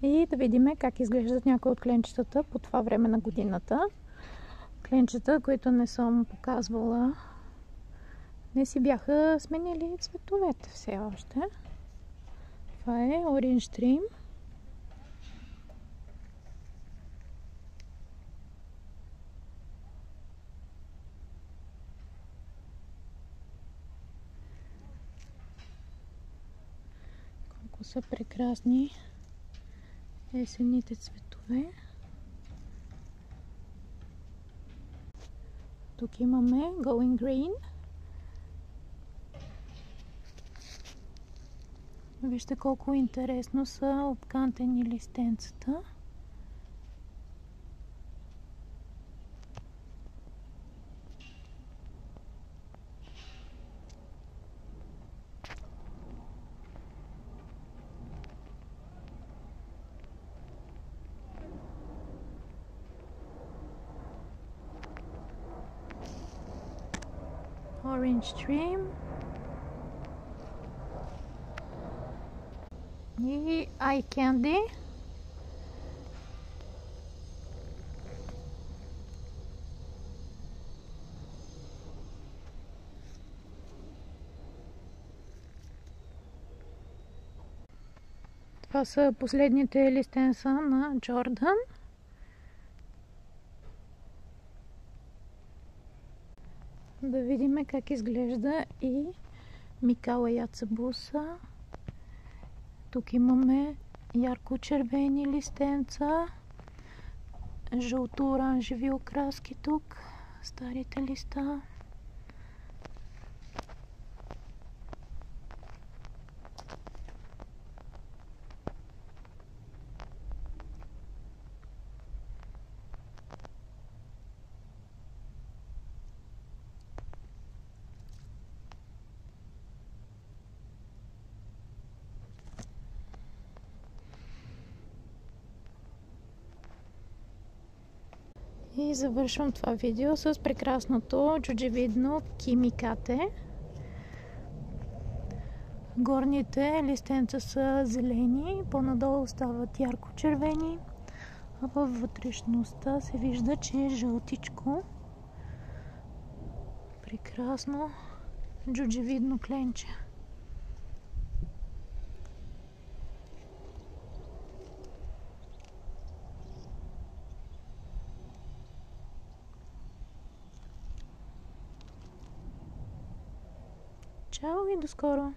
и да видим как изглеждат някои от кленчетата по това време на годината. Кленчета, които не съм показвала, не си бяха сменили цветовете все още. Това е Orange Dream. Колко са прекрасни есенните цветове. Тук имаме Going Green. Вижте колко интересно са обкантени листенцата. Orange Dream и Eye Candy. Това са последните листенца на Джордан. Да видим как изглежда и Микала Яцебуса. Тук имаме ярко-червени листенца, жълто-оранжеви окраски тук, старите листа. И завършвам това видео с прекрасното джуджевидно кимикате. Горните листенца са зелени, по-надолу стават ярко-червени, а във вътрешността се вижда, че е жълтичко. Прекрасно джуджевидно кленче. Чао и до скоро!